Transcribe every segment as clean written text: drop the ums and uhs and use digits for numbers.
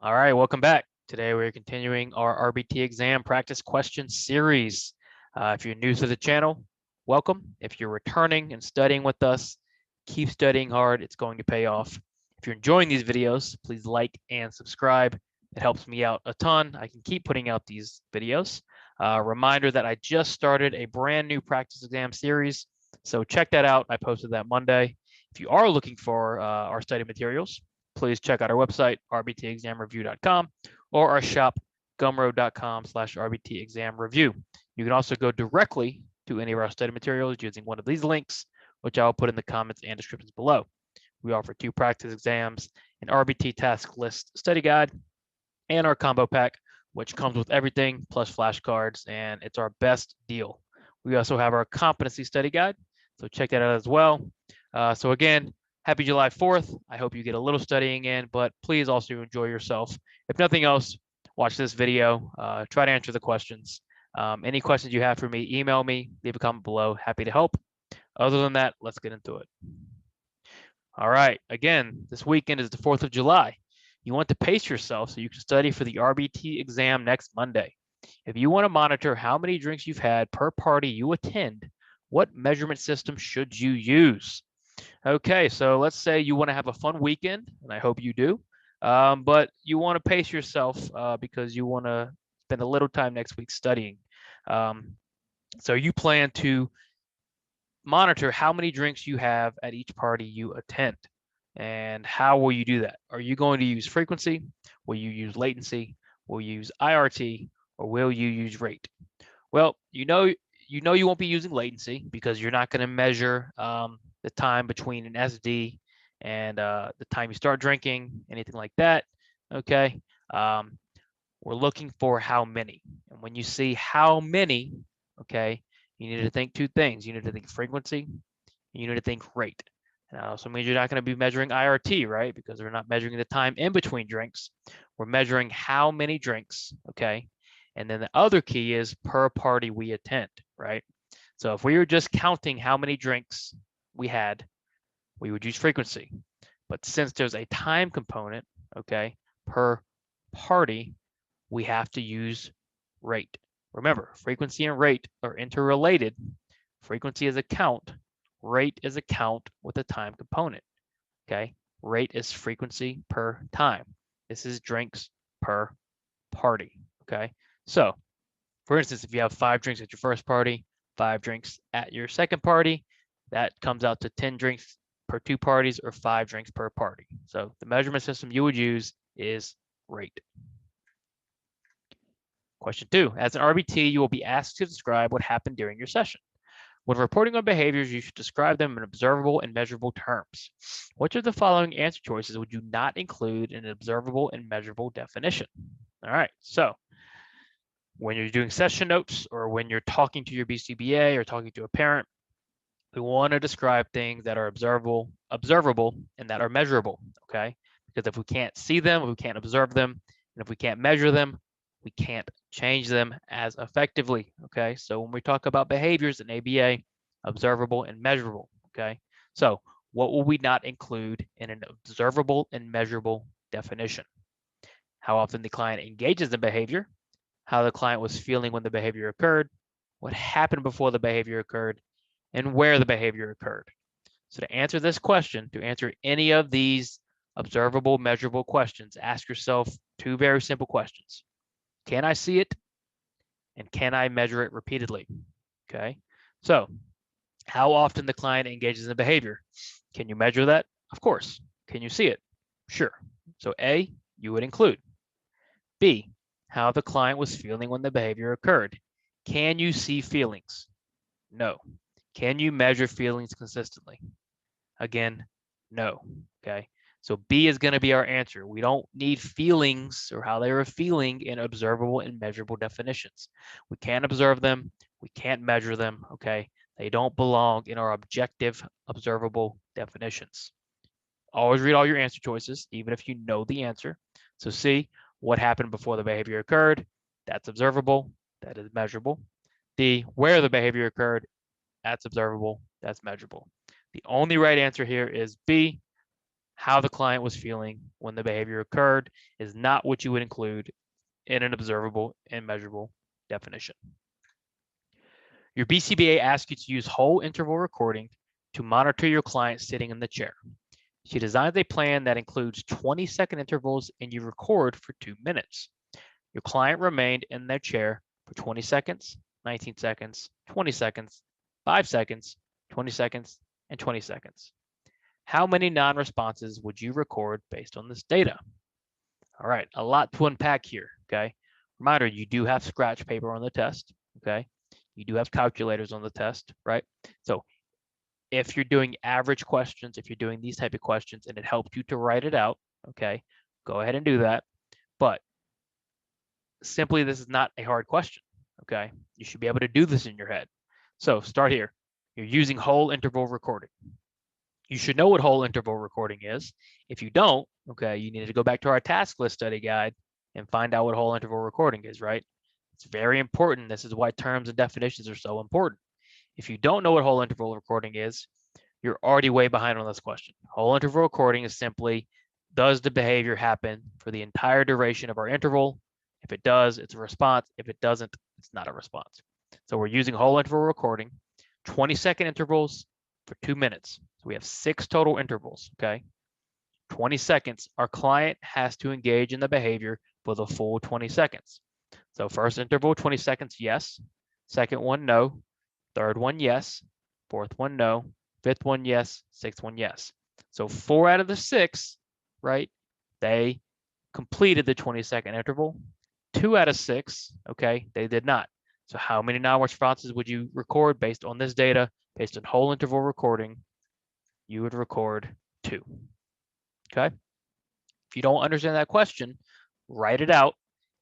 All right, welcome back. Today we're continuing our RBT exam practice question series. If you're new to the channel, welcome. If you're returning and studying with us, keep studying hard. It's going to pay off. If you're enjoying these videos, please like and subscribe. It helps me out a ton. I can keep putting out these videos. Reminder that I just started a brand new practice exam series, so check that out. I posted that Monday. If you are looking for our study materials, please check out our website, rbtexamreview.com, or our shop, gumroad.com/rbtexamreview. You can also go directly to any of our study materials using one of these links, which I'll put in the comments and descriptions below. We offer 2 practice exams, an RBT task list study guide, and our combo pack, which comes with everything plus flashcards, and it's our best deal. We also have our competency study guide, so check that out as well. So again, happy July 4th. I hope you get a little studying in, but please also enjoy yourself. If nothing else, watch this video, try to answer the questions. Any questions you have for me, email me, leave a comment below. Happy to help. Other than that, let's get into it. All right, again, this weekend is the 4th of July. You want to pace yourself so you can study for the RBT exam next Monday. If you want to monitor how many drinks you've had per party you attend, what measurement system should you use? Okay, so let's say you want to have a fun weekend, and I hope you do, but you want to pace yourself because you want to spend a little time next week studying. So you plan to monitor how many drinks you have at each party you attend. And how will you do that? Are you going to use frequency? Will you use latency? Will you use IRT? Or will you use rate? Well, you won't be using latency because you're not going to measure the time between an SD and the time you start drinking, anything like that. Okay. We're looking for how many. And when you see how many, okay, you need to think 2 things. You need to think frequency, and you need to think rate. And that also means you're not going to be measuring IRT, right? Because we're not measuring the time in between drinks. We're measuring how many drinks, okay? And then the other key is per party we attend, right? So if we were just counting how many drinks we had, we would use frequency. But since there's a time component, okay, per party, we have to use rate. Remember, frequency and rate are interrelated. Frequency is a count. Rate is a count with a time component. Okay. Rate is frequency per time. This is drinks per party. Okay. So, for instance, if you have 5 drinks at your first party, 5 drinks at your second party, that comes out to 10 drinks per 2 parties or 5 drinks per party. So, the measurement system you would use is rate. Question 2, as an RBT, you will be asked to describe what happened during your session. When reporting on behaviors, you should describe them in observable and measurable terms. Which of the following answer choices would you not include in an observable and measurable definition? All right, so when you're doing session notes or when you're talking to your BCBA or talking to a parent, we want to describe things that are observable, and that are measurable, okay? Because if we can't see them, if we can't observe them, and if we can't measure them, we can't change them as effectively, okay? So when we talk about behaviors in ABA, observable and measurable, okay? So what will we not include in an observable and measurable definition? How often the client engages in behavior, how the client was feeling when the behavior occurred, what happened before the behavior occurred, and where the behavior occurred. So to answer this question, to answer any of these observable, measurable questions, ask yourself 2 very simple questions. Can I see it? And can I measure it repeatedly? Okay. So how often the client engages in behavior? Can you measure that? Of course. Can you see it? Sure. So A, you would include. B, how the client was feeling when the behavior occurred. Can you see feelings? No. Can you measure feelings consistently? Again, no. Okay. So B is going to be our answer. We don't need feelings or how they were feeling in observable and measurable definitions. We can't observe them. We can't measure them. Okay. They don't belong in our objective observable definitions. Always read all your answer choices, even if you know the answer. So C, what happened before the behavior occurred? That's observable. That is measurable. D, where the behavior occurred? That's observable. That's measurable. The only right answer here is B, how the client was feeling when the behavior occurred is not what you would include in an observable and measurable definition. Your BCBA asks you to use whole interval recording to monitor your client sitting in the chair. She designs a plan that includes 20-second intervals and you record for 2 minutes. Your client remained in their chair for 20 seconds, 19 seconds, 20 seconds, 5 seconds, 20 seconds, and 20 seconds. How many non-responses would you record based on this data? All right, a lot to unpack here, okay? Reminder, you do have scratch paper on the test, okay? You do have calculators on the test, right? So if you're doing average questions, if you're doing these type of questions and it helped you to write it out, okay, go ahead and do that. But simply, this is not a hard question, okay? You should be able to do this in your head. So start here. You're using whole interval recording. You should know what whole interval recording is. If you don't, okay, you need to go back to our task list study guide and find out what whole interval recording is, right? It's very important. This is why terms and definitions are so important. If you don't know what whole interval recording is, you're already way behind on this question. Whole interval recording is simply, does the behavior happen for the entire duration of our interval? If it does, it's a response. If it doesn't, it's not a response. So we're using whole interval recording, 20-second intervals for 2 minutes. So we have 6 total intervals, okay? 20 seconds, our client has to engage in the behavior for the full 20 seconds. So first interval, 20 seconds, yes. Second one, no. Third one, yes. Fourth one, no. Fifth one, yes. Sixth one, yes. So 4 out of the 6, right, they completed the 20-second interval. 2 out of 6, okay, they did not. So how many non-responses would you record based on this data? Based on whole interval recording, you would record 2, okay? If you don't understand that question, write it out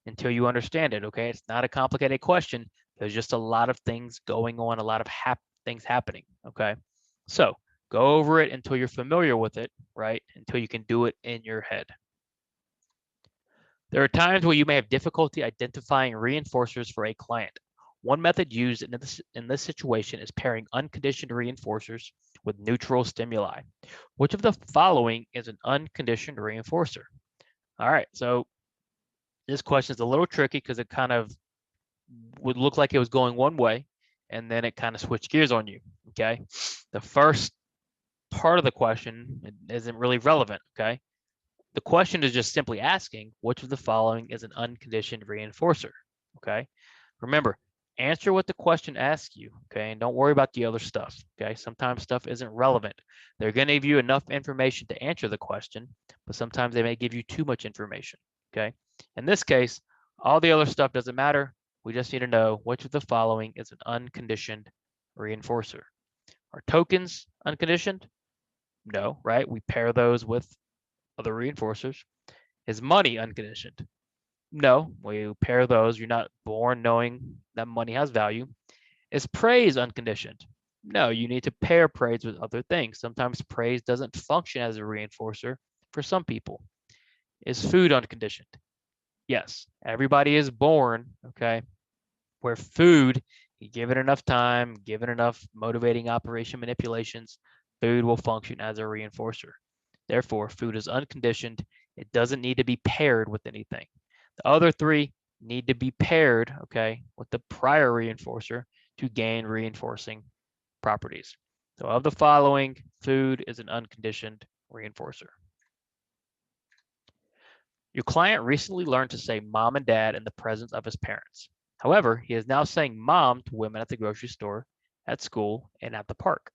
until you understand it, okay? It's not a complicated question. There's just a lot of things going on, a lot of things happening, okay? So go over it until you're familiar with it, right? Until you can do it in your head. There are times where you may have difficulty identifying reinforcers for a client. One method used in this situation is pairing unconditioned reinforcers with neutral stimuli. Which of the following is an unconditioned reinforcer? All right, so this question is a little tricky because it kind of would look like it was going one way, and then it kind of switched gears on you, okay? The first part of the question isn't really relevant, okay? The question is just simply asking, which of the following is an unconditioned reinforcer, okay? Remember, answer what the question asks you, okay? And don't worry about the other stuff, okay? Sometimes stuff isn't relevant. They're going to give you enough information to answer the question, but sometimes they may give you too much information, okay? In this case, all the other stuff doesn't matter. We just need to know which of the following is an unconditioned reinforcer. Are tokens unconditioned? No, right? We pair those with other reinforcers. Is money unconditioned? No, we pair those. You're not born knowing that money has value. Is praise unconditioned? No, you need to pair praise with other things. Sometimes praise doesn't function as a reinforcer for some people. Is food unconditioned? Yes, everybody is born, okay, where food, you give it enough time, give it enough motivating operation manipulations, food will function as a reinforcer. Therefore, food is unconditioned. It doesn't need to be paired with anything. The other 3 need to be paired, okay, with the prior reinforcer to gain reinforcing properties. So of the following, food is an unconditioned reinforcer. Your client recently learned to say mom and dad in the presence of his parents. However, he is now saying mom to women at the grocery store, at school, and at the park.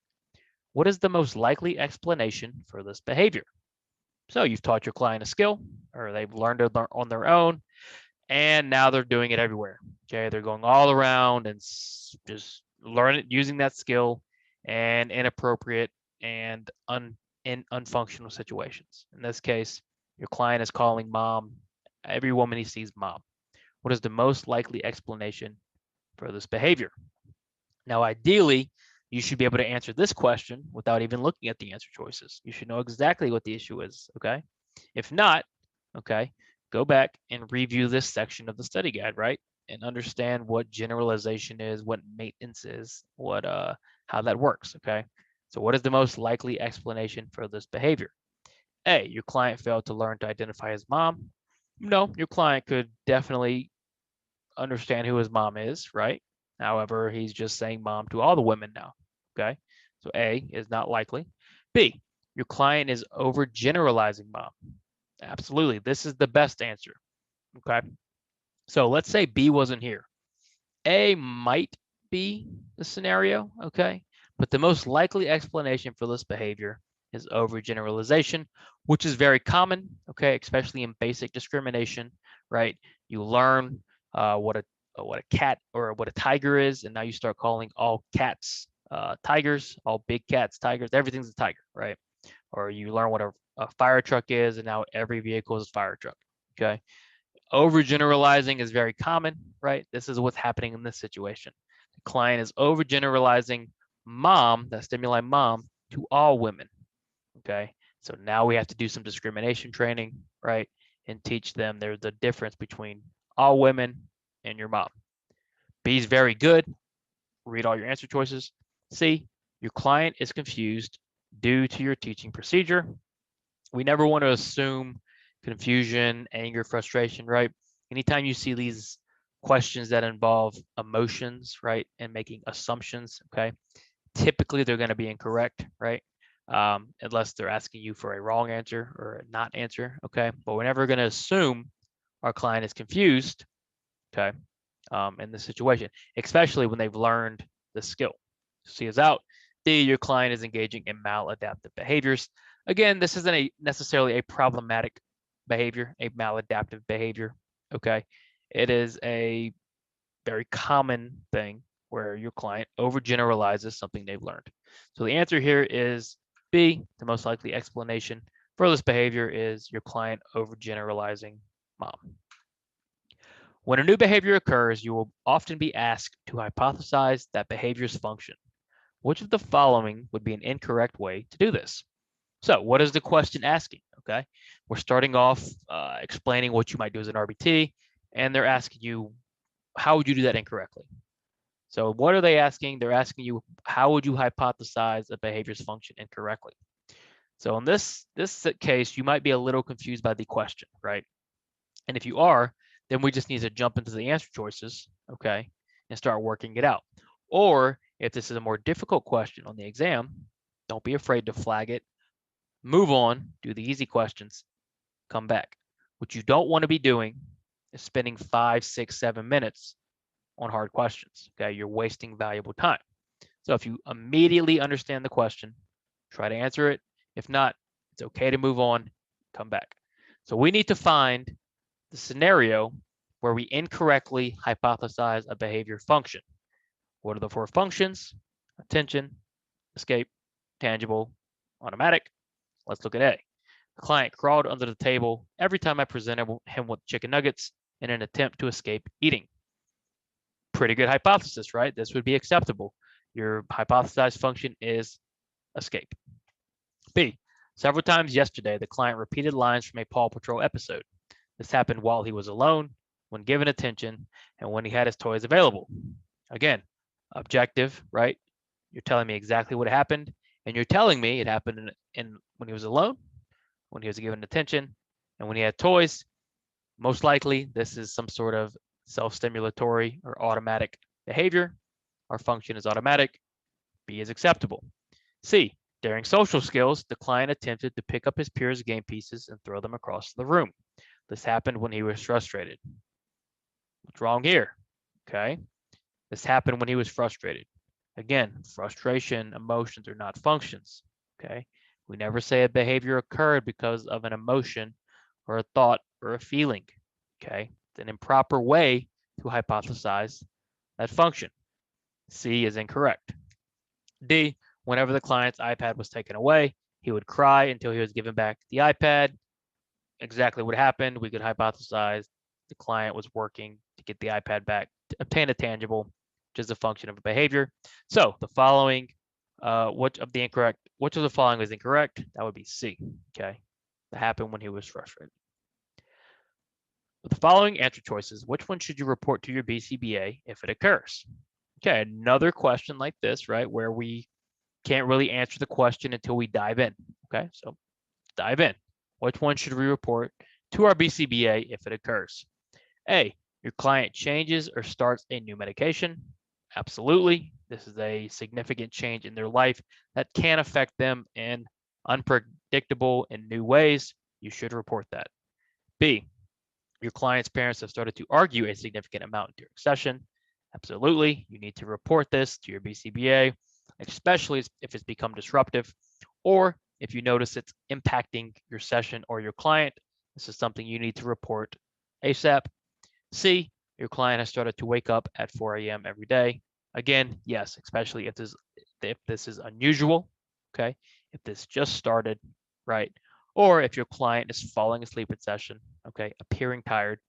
What is the most likely explanation for this behavior? So you've taught your client a skill, or they've learned it on their own, and now they're doing it everywhere. Okay, they're going all around and just learning using that skill and inappropriate and in unfunctional situations. In this case, your client is calling mom. Every woman he sees mom. What is the most likely explanation for this behavior? Now, ideally, you should be able to answer this question without even looking at the answer choices. You should know exactly what the issue is, okay? If not, okay, go back and review this section of the study guide, right? And understand what generalization is, what maintenance is, what how that works, okay? So what is the most likely explanation for this behavior? A, your client failed to learn to identify his mom. No, your client could definitely understand who his mom is, right? However, he's just saying mom to all the women now, okay? So A is not likely. B, your client is overgeneralizing mom. Absolutely, this is the best answer, okay? So let's say B wasn't here. A might be the scenario, okay? But the most likely explanation for this behavior is overgeneralization, which is very common, okay, especially in basic discrimination, right? You learn what a cat or what a tiger is, and now you start calling all cats tigers, all big cats tigers. Everything's a tiger, right? Or you learn what a fire truck is, and now every vehicle is a fire truck, okay? Overgeneralizing is very common, right? This is what's happening in this situation. The client is overgeneralizing mom, that stimuli mom, to all women, okay? So now we have to do some discrimination training, right? And teach them there's a difference between all women and your mom. B is very good. Read all your answer choices. C, your client is confused due to your teaching procedure. We never want to assume confusion, anger, frustration, right? Anytime you see these questions that involve emotions, right, and making assumptions, okay, typically they're going to be incorrect, right? Unless they're asking you for a wrong answer or a not answer, okay? But we're never going to assume our client is confused, okay, in this situation, especially when they've learned the skill. C is out. D, your client is engaging in maladaptive behaviors. Again, this isn't necessarily a problematic behavior, a maladaptive behavior, okay? It is a very common thing where your client overgeneralizes something they've learned. So the answer here is B. The most likely explanation for this behavior is your client overgeneralizing mom. When a new behavior occurs, you will often be asked to hypothesize that behavior's function. Which of the following would be an incorrect way to do this? So what is the question asking? Okay, we're starting off explaining what you might do as an RBT, and they're asking you, how would you do that incorrectly? So what are they asking? They're asking you, how would you hypothesize a behavior's function incorrectly? So in this case, you might be a little confused by the question, right? And if you are, then we just need to jump into the answer choices, okay, and start working it out. Or if this is a more difficult question on the exam, don't be afraid to flag it, move on, do the easy questions, come back. What you don't want to be doing is spending 5, 6, 7 minutes on hard questions, okay? You're wasting valuable time. So if you immediately understand the question, try to answer it. If not, it's okay to move on, come back. So we need to find the scenario where we incorrectly hypothesize a behavior function. What are the 4 functions? Attention, escape, tangible, automatic. Let's look at A. The client crawled under the table every time I presented him with chicken nuggets in an attempt to escape eating. Pretty good hypothesis, right? This would be acceptable. Your hypothesized function is escape. B. Several times yesterday, the client repeated lines from a Paw Patrol episode. This happened while he was alone, when given attention, and when he had his toys available. Again, objective, right? You're telling me exactly what happened, and you're telling me it happened in when he was alone, when he was given attention, and when he had toys. Most likely, this is some sort of self-stimulatory or automatic behavior. Our function is automatic. B is acceptable. C, during social skills, the client attempted to pick up his peers' game pieces and throw them across the room. This happened when he was frustrated. What's wrong here? Okay. This happened when he was frustrated. Again, frustration, emotions are not functions. Okay. We never say a behavior occurred because of an emotion or a thought or a feeling. Okay. It's an improper way to hypothesize that function. C is incorrect. D, whenever the client's iPad was taken away, he would cry until he was given back the iPad. Exactly what happened. We could hypothesize the client was working to get the iPad back to obtain a tangible, which is a function of a behavior. So the following, which of the following is incorrect? That would be C. Okay, that happened when he was frustrated. With the following answer choices, which one should you report to your BCBA if it occurs? Okay, another question like this, right, where we can't really answer the question until we dive in. Okay, so dive in. Which one should we report to our BCBA if it occurs? A, your client changes or starts a new medication. Absolutely. This is a significant change in their life that can affect them in unpredictable and new ways. You should report that. B, your client's parents have started to argue a significant amount during session. Absolutely. You need to report this to your BCBA, especially if it's become disruptive or if you notice it's impacting your session or your client. This is something you need to report ASAP. C, your client has started to wake up at 4 a.m. every day. Again, yes, especially if this is unusual, okay? If this just started, right? Or if your client is falling asleep in session, okay, appearing tired,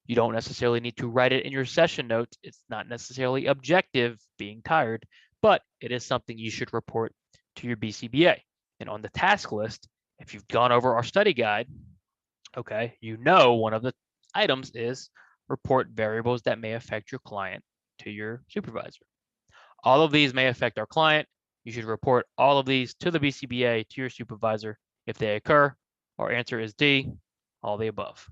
you don't necessarily need to write it in your session notes. It's not necessarily objective being tired, but it is something you should report to your BCBA. And on the task list, if you've gone over our study guide, okay, you know one of the items is report variables that may affect your client to your supervisor. All of these may affect our client. You should report all of these to the BCBA to your supervisor if they occur. Our answer is D, all the above.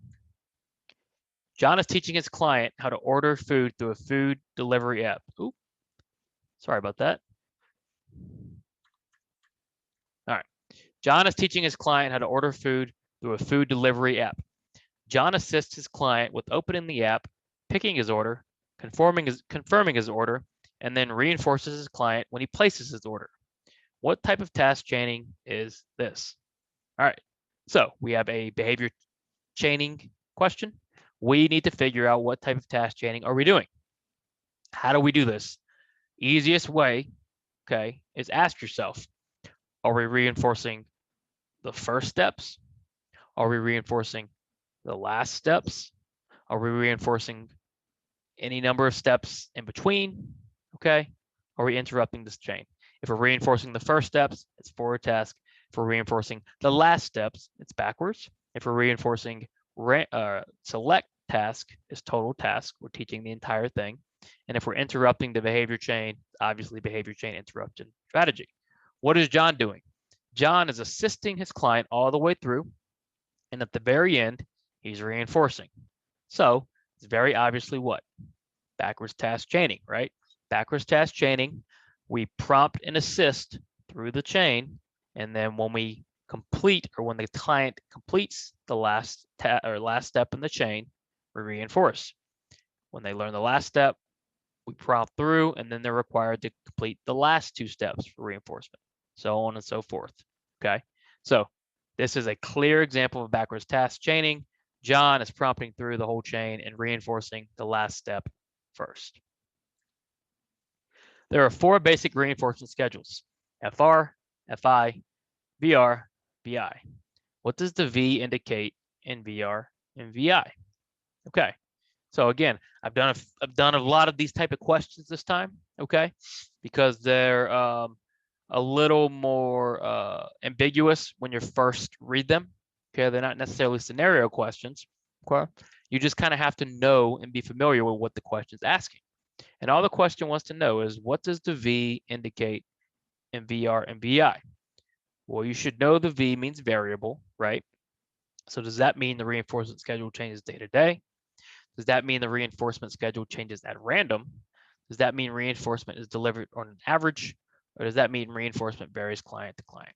John is teaching his client how to order food through a food delivery app. Ooh, sorry about that. All right. John is teaching his client how to order food through a food delivery app. John assists his client with opening the app, picking his order, confirming his order, and then reinforces his client when he places his order. What type of task chaining is this? All right, so we have a behavior chaining question. We need to figure out what type of task chaining are we doing. How do we do this? Easiest way, okay, is ask yourself, are we reinforcing the first steps? Are we reinforcing the last steps? Are we reinforcing any number of steps in between? Okay. Are we interrupting this chain? If we're reinforcing the first steps, it's forward task. If we're reinforcing the last steps, it's backwards. If we're reinforcing select task, it's total task. We're teaching the entire thing. And if we're interrupting the behavior chain, obviously behavior chain interruption strategy. What is John doing? John is assisting his client all the way through. And at the very end, he's reinforcing. So it's very obviously what? Backwards task chaining, right? Backwards task chaining, we prompt and assist through the chain. And then when we complete, or when the client completes the last step in the chain, we reinforce. When they learn the last step, we prompt through, and then they're required to complete the last two steps for reinforcement, so on and so forth. Okay, so this is a clear example of backwards task chaining. John is prompting through the whole chain and reinforcing the last step first. There are 4 basic reinforcement schedules: FR, FI, VR, VI. What does the V indicate in VR and VI? Okay, so again, I've done a lot of these type of questions this time, okay, because they're a little more ambiguous when you first read them. Okay, they're not necessarily scenario questions. Okay, you just kind of have to know and be familiar with what the question is asking. And all the question wants to know is, what does the V indicate in VR and VI? Well, you should know the V means variable, right? So does that mean the reinforcement schedule changes day to day? Does that mean the reinforcement schedule changes at random? Does that mean reinforcement is delivered on an average? Or does that mean reinforcement varies client to client?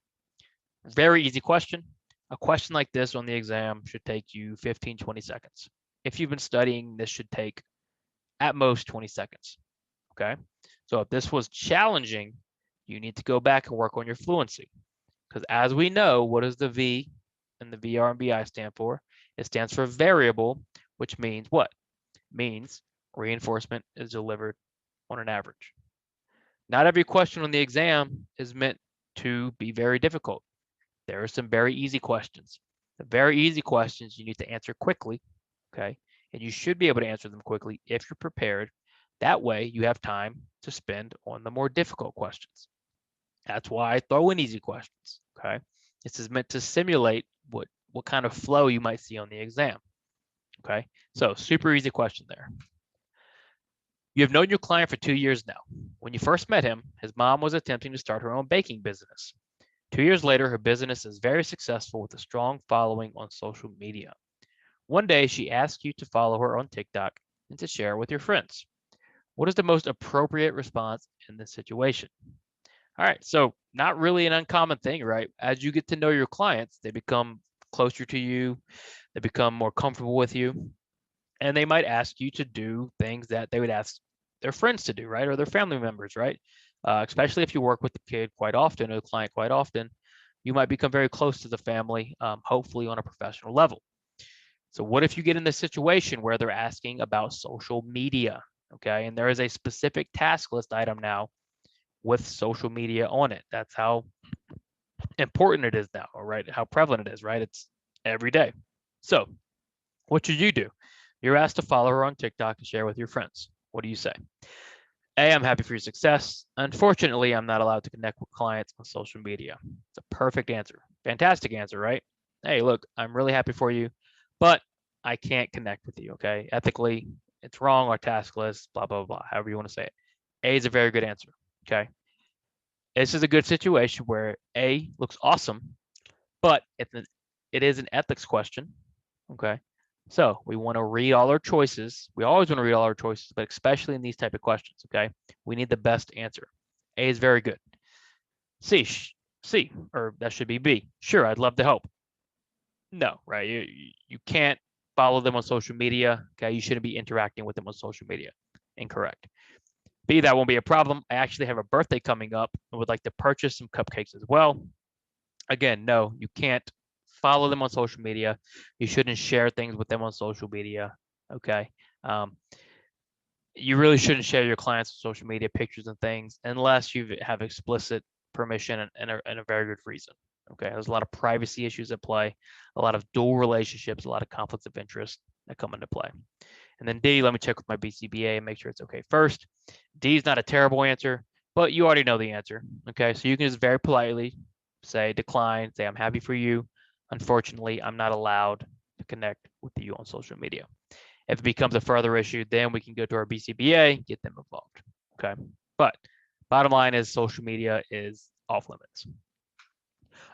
Very easy question. A question like this on the exam should take you 15, 20 seconds. If you've been studying, this should take at most 20 seconds, okay? So if this was challenging, you need to go back and work on your fluency. Because as we know, what does the V and the VR and BI stand for? It stands for variable, which means what? It means reinforcement is delivered on an average. Not every question on the exam is meant to be very difficult. There are some very easy questions. The very easy questions you need to answer quickly, okay? And you should be able to answer them quickly if you're prepared. That way you have time to spend on the more difficult questions. That's why I throw in easy questions, okay? This is meant to simulate what kind of flow you might see on the exam, okay? So super easy question there. You have known your client for 2 years now. When you first met him, his mom was attempting to start her own baking business. 2 years later, her business is very successful with a strong following on social media. One day, she asks you to follow her on TikTok and to share with your friends. What is the most appropriate response in this situation? All right, so not really an uncommon thing, right? As you get to know your clients, they become closer to you, they become more comfortable with you, and they might ask you to do things that they would ask their friends to do, right? Or their family members, right? Especially if you work with the kid quite often or the client quite often, you might become very close to the family, hopefully on a professional level. So what if you get in this situation where they're asking about social media, okay? And there is a specific task list item now with social media on it. That's how important it is now, right? How prevalent it is, right? It's every day. So what should you do? You're asked to follow her on TikTok and share with your friends. What do you say? A, I'm happy for your success. Unfortunately, I'm not allowed to connect with clients on social media. It's a perfect answer. Fantastic answer, right? Hey, look, I'm really happy for you, but I can't connect with you, okay? Ethically, it's wrong, our task list, blah, blah, blah, however you want to say it. A is a very good answer, okay? This is a good situation where A looks awesome, but it is an ethics question, okay? So we want to read all our choices. We always want to read all our choices, but especially in these type of questions, okay? We need the best answer. A is very good. C, or that should be B. Sure, I'd love to help. No, right? You can't follow them on social media, okay? You shouldn't be interacting with them on social media. Incorrect. B, that won't be a problem. I actually have a birthday coming up and would like to purchase some cupcakes as well. Again, no, you can't follow them on social media. You shouldn't share things with them on social media. Okay. You really shouldn't share your clients' social media pictures and things unless you have explicit permission and a very good reason. Okay. There's a lot of privacy issues at play, a lot of dual relationships, a lot of conflicts of interest that come into play. And then D, let me check with my BCBA and make sure it's okay first. D is not a terrible answer, but you already know the answer. Okay. So you can just very politely say decline, say I'm happy for you. Unfortunately, I'm not allowed to connect with you on social media. If it becomes a further issue, then we can go to our BCBA, get them involved. Okay. But bottom line is social media is off limits.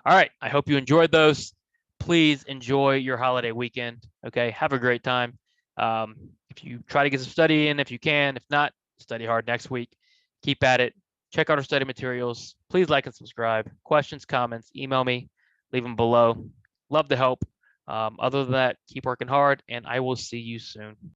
All right. I hope you enjoyed those. Please enjoy your holiday weekend. Okay. Have a great time. If you try to get some study in, if you can, if not, study hard next week. Keep at it. Check out our study materials. Please like and subscribe. Questions, comments, email me, leave them below. Love to help. Other than that, keep working hard, and I will see you soon.